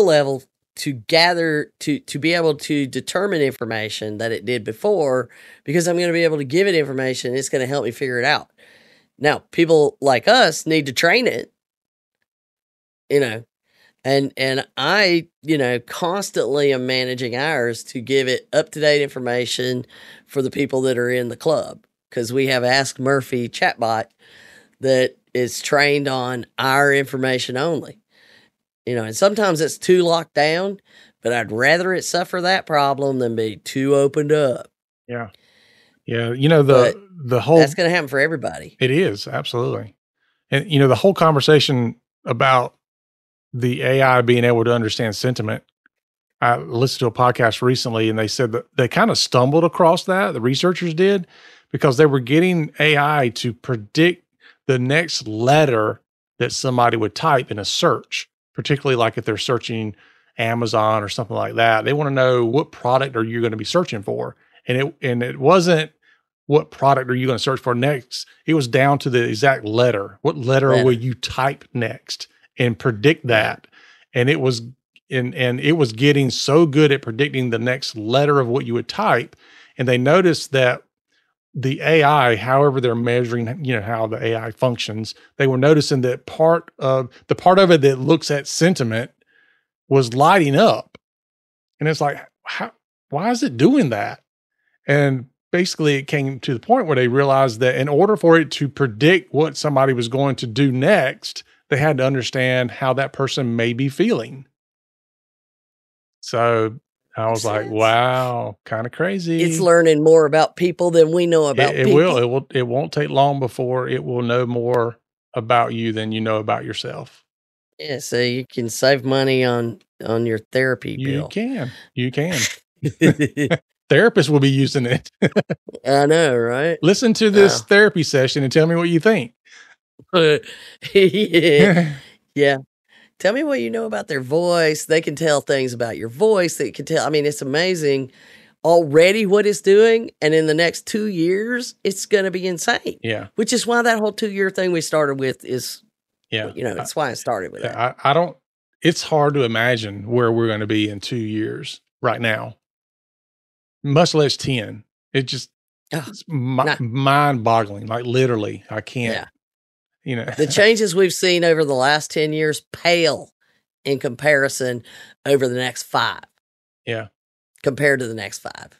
level to gather, to be able to determine information that it did before, because I'm going to be able to give it information. It's going to help me figure it out. Now, people like us need to train it, and I, constantly am managing ours to give it up-to-date information for the people that are in the club, because we have Ask Murphy chatbot that is trained on our information only. And sometimes it's too locked down, but I'd rather it suffer that problem than be too opened up. Yeah. Yeah. The whole, that's going to happen for everybody. It is, absolutely. And, the whole conversation about the AI being able to understand sentiment, I listened to a podcast recently and they said that they kind of stumbled across that, the researchers did, because they were getting AI to predict the next letter that somebody would type in a search, particularly like if they're searching Amazon or something like that. They want to know, what product are you going to be searching for? And it wasn't, what product are you going to search for next? It was down to the exact letter. What letter will you type next and predict that? And it was getting so good at predicting the next letter of what you would type. And they noticed that the AI, however they're measuring, how the AI functions, they were noticing that part of it that looks at sentiment was lighting up. And it's like, why is it doing that? And basically it came to the point where they realized that in order for it to predict what somebody was going to do next, they had to understand how that person may be feeling. So I was like, wow, kind of crazy. It's learning more about people than we know about people. It won't take long before it will know more about you than you know about yourself. Yeah, so you can save money on your therapy bill. You can. Therapists will be using it. I know, right? Listen to this therapy session and tell me what you think. Yeah. Tell me what you know about their voice. They can tell things about your voice. They can tell. I mean, it's amazing already what it's doing. And in the next 2 years, it's going to be insane. Yeah. Which is why that whole 2-year thing we started with is, yeah. That's why I started with that. It's hard to imagine where we're going to be in 2 years right now. Much less 10. It's mind boggling. Like literally, I can't. Yeah. The changes we've seen over the last 10 years pale in comparison over the next 5. Yeah. Compared to the next 5.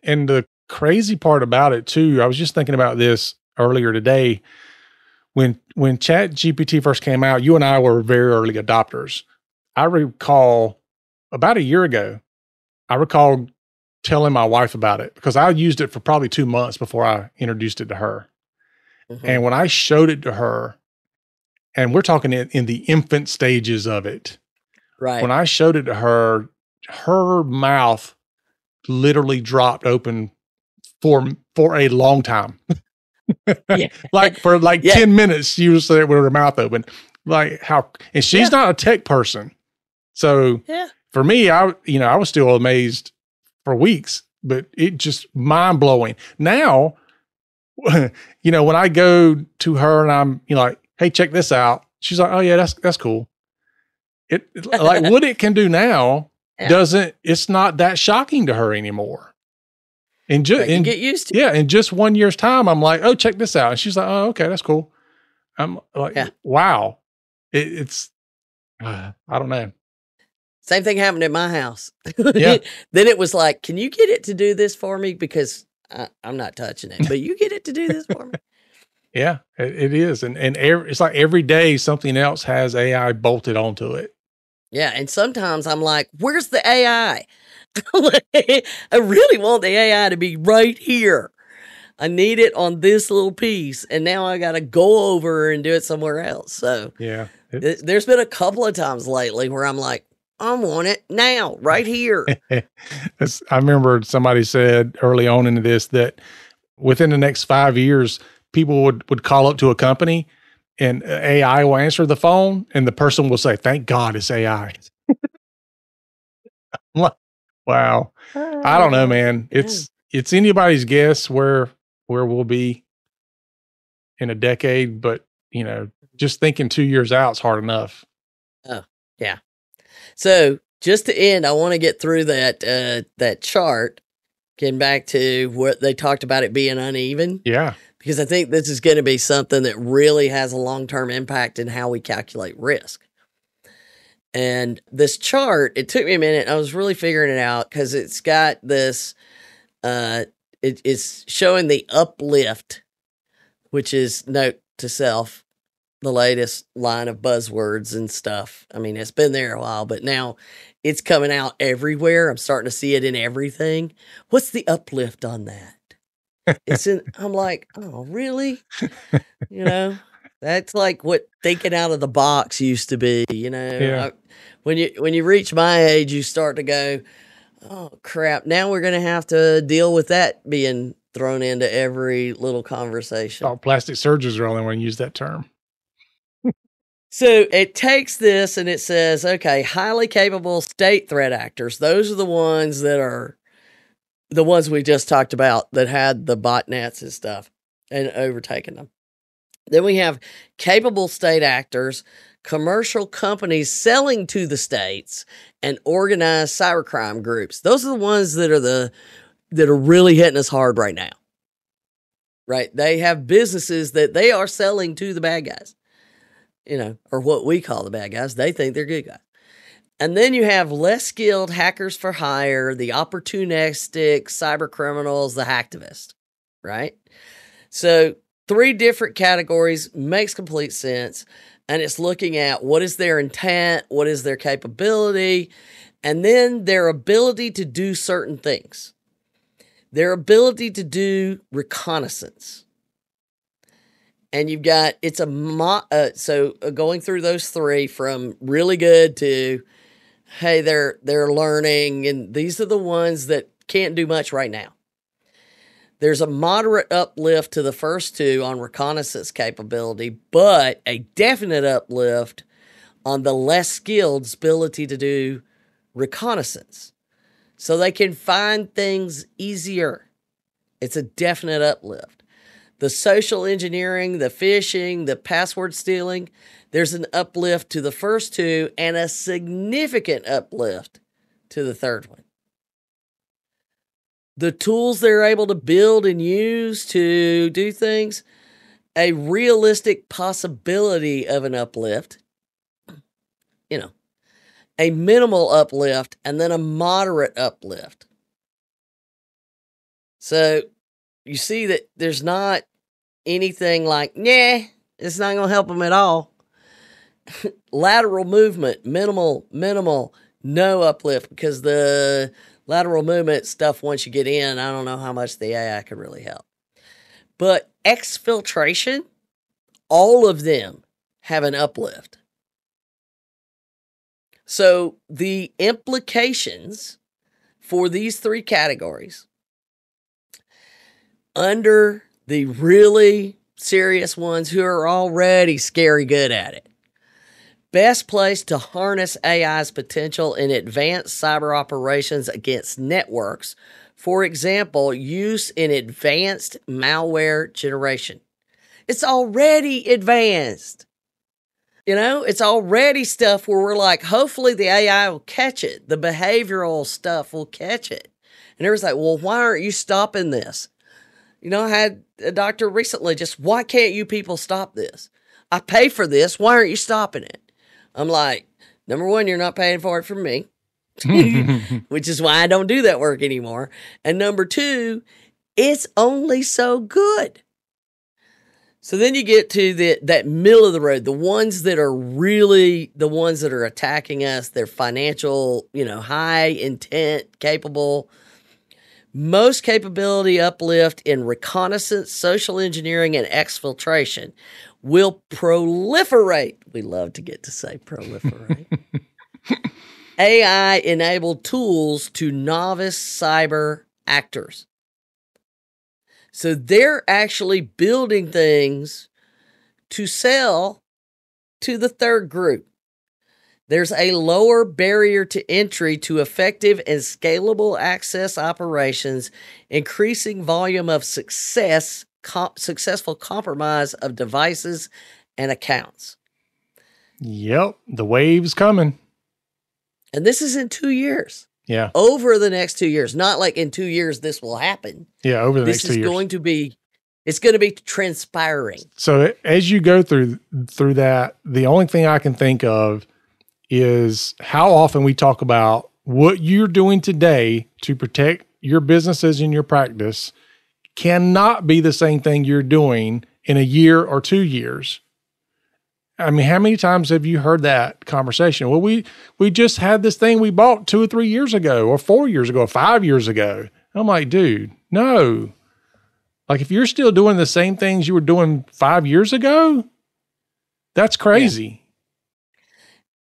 And the crazy part about it too, I was just thinking about this earlier today. When ChatGPT first came out, you and I were very early adopters. I recall about a year ago, telling my wife about it because I used it for probably 2 months before I introduced it to her. Mm-hmm. And when I showed it to her, and we're talking in the infant stages of it, right? When I showed it to her, her mouth literally dropped open for a long time. Like for 10 minutes, she was there with her mouth open. And she's not a tech person. So for me, I was still amazed for weeks, but it just mind blowing. Now, when I go to her and I'm like, hey, check this out. She's like, oh yeah, that's cool. It like what it can do now it's not that shocking to her anymore. And get used to it. Yeah. In just 1 year's time, I'm like, oh, check this out. And she's like, oh, okay, that's cool. I'm like, wow. It's I don't know. Same thing happened at my house. Yeah. Then it was like, can you get it to do this for me? Because I'm not touching it, but you get it to do this for me. Yeah, it is. And it's like every day something else has AI bolted onto it. Yeah. And sometimes I'm like, where's the AI? I really want the AI to be right here. I need it on this little piece. And now I got to go over and do it somewhere else. So yeah, there's been a couple of times lately where I'm like, I want it now, right here. I remember somebody said early on into this that within the next 5 years, people would call up to a company and AI will answer the phone and the person will say, thank God it's AI. I'm like, wow. I don't know, man. It's anybody's guess where we'll be in a decade, but just thinking 2 years out is hard enough. Oh, yeah. So just to end, I want to get through that chart, getting back to what they talked about it being uneven. Yeah. because I think this is going to be something that really has a long-term impact in how we calculate risk. And this chart, it took me a minute. I was really figuring it out because it's got this, it's showing the uplift, which is, note to self, the latest line of buzzwords and stuff. I mean, it's been there a while, but now it's coming out everywhere. I'm starting to see it in everything. What's the uplift on that? I'm like, oh, really? You know, that's like what thinking out of the box used to be, you know. Yeah. When you reach my age, you start to go, oh crap, now we're going to have to deal with that being thrown into every little conversation. Oh, plastic surgeons are only one to use that term. So it takes this and it says, okay, highly capable state threat actors. Those are the ones that are the ones we just talked about that had the botnets and stuff and overtaken them. Then we have capable state actors, commercial companies selling to the states, and organized cybercrime groups. Those are the ones that are really hitting us hard right now. Right? They have businesses that they are selling to the bad guys, you know, or what we call the bad guys. They think they're good guys. And then you have less skilled hackers for hire, the opportunistic cyber criminals, the hacktivists, right? So 3 different categories makes complete sense. And it's looking at what is their intent, what is their capability, and then their ability to do certain things. Their ability to do reconnaissance. And you've got, so going through those 3 from really good to, hey, they're learning, and these are the ones that can't do much right now. There's a moderate uplift to the first 2 on reconnaissance capability, but a definite uplift on the less skilled's ability to do reconnaissance. So they can find things easier. It's a definite uplift. The social engineering, the phishing, the password stealing, there's an uplift to the first 2 and a significant uplift to the third one. The tools they're able to build and use to do things, a realistic possibility of an uplift, you know, a minimal uplift, and then a moderate uplift. So you see that there's not anything like, nah, it's not going to help them at all. Lateral movement, minimal, no uplift, because the lateral movement stuff, once you get in, I don't know how much the AI could really help. But exfiltration, all of them have an uplift. So the implications for these 3 categories, under the really serious ones who are already scary good at it, best place to harness AI's potential in advanced cyber operations against networks. For example, use in advanced malware generation. It's already advanced. You know, it's already stuff where we're like, hopefully the AI will catch it. The behavioral stuff will catch it. And everyone's like, well, why aren't you stopping this? You know, I had a doctor recently why can't you people stop this? I pay for this. Why aren't you stopping it? I'm like, number 1, you're not paying for it from me, which is why I don't do that work anymore. And number 2, it's only so good. So then you get to that middle of the road, the ones that are really the ones that are attacking us. They're financial, you know, high intent, capable. Most capability uplift in reconnaissance, social engineering, and exfiltration will proliferate. We love to get to say proliferate. AI-enabled tools to novice cyber actors. So they're actually building things to sell to the third group. There's a lower barrier to entry to effective and scalable access operations, increasing volume of successful compromise of devices and accounts. Yep, the wave's coming. And this is in 2 years. Yeah. Over the next 2 years. Not like in 2 years this will happen. Yeah, over the next 2 years. This is going to be, It's going to be transpiring. So as you go through that, the only thing I can think of is how often we talk about what you're doing today to protect your businesses and your practice cannot be the same thing you're doing in a year or 2 years. I mean, how many times have you heard that conversation? Well, we just had this thing we bought 2 or 3 years ago, or 4 years ago, or 5 years ago. I'm like, dude, no. Like, if you're still doing the same things you were doing 5 years ago, that's crazy.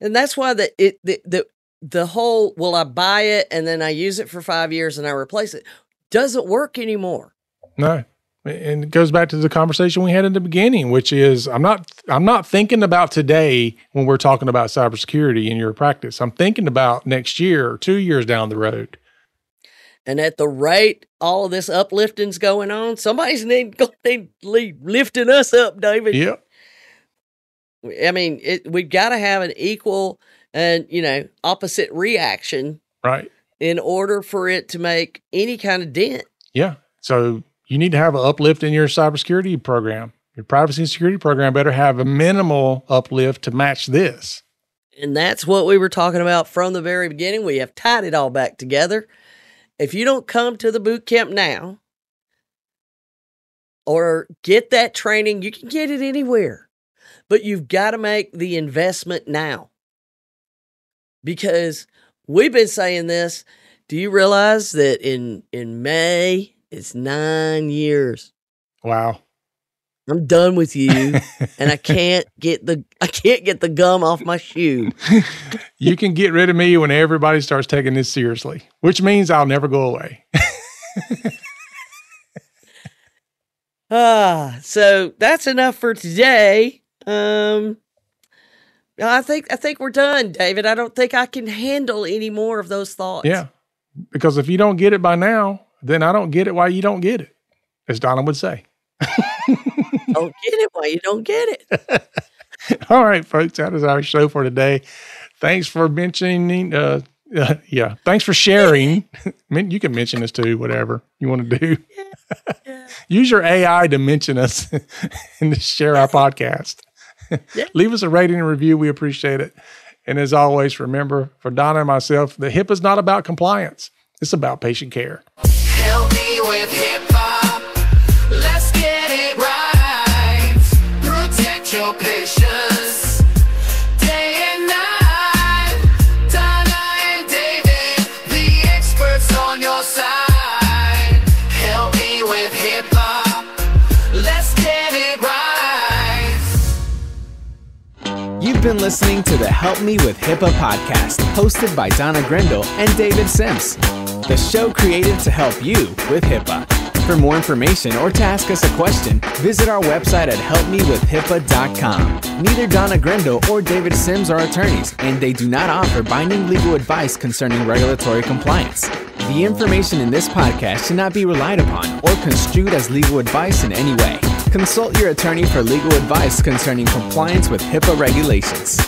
Yeah. And that's why the whole, well, I buy it and then I use it for 5 years and I replace it, doesn't work anymore. No. And it goes back to the conversation we had in the beginning, which is I'm not thinking about today when we're talking about cybersecurity in your practice. I'm thinking about next year or 2 years down the road. And at the rate all of this uplifting's going on, somebody's lifting us up, David. Yep. I mean, we've got to have an equal and, opposite reaction. Right. In order for it to make any kind of dent. Yeah. So you need to have an uplift in your cybersecurity program. Your privacy and security program better have a minimal uplift to match this. And that's what we were talking about from the very beginning. We have tied it all back together. If you don't come to the boot camp now or get that training, you can get it anywhere. But you've got to make the investment now. Because we've been saying this. Do you realize that in May, it's 9 years? Wow. I'm done with you, and I can't get the gum off my shoe. You can get rid of me when everybody starts taking this seriously, which means I'll never go away. So that's enough for today. I think we're done, David. I don't think I can handle any more of those thoughts. Yeah, because if you don't get it by now, then I don't get it why you don't get it, as Donna would say. Don't get it why you don't get it. All right, folks, that is our show for today. Thanks for mentioning, thanks for sharing. You can mention us too, whatever you want to do. Yeah. Use your AI to mention us and to share our podcast. Yeah. Leave us a rating and review. We appreciate it. And as always, remember, for Donna and myself, the HIPAA is not about compliance. It's about patient care. Help me with HIPAA. Let's get it right. Protect your patients day and night. Donna and David, the experts on your side. Help me with HIPAA. Let's get it right. You've been listening to the Help Me with HIPAA podcast, hosted by Donna Grindle and David Sims. The show created to help you with HIPAA. For more information or to ask us a question, visit our website at helpmewithhipaa.com. Neither Donna Grindle or David Sims are attorneys, and they do not offer binding legal advice concerning regulatory compliance. The information in this podcast should not be relied upon or construed as legal advice in any way. Consult your attorney for legal advice concerning compliance with HIPAA regulations.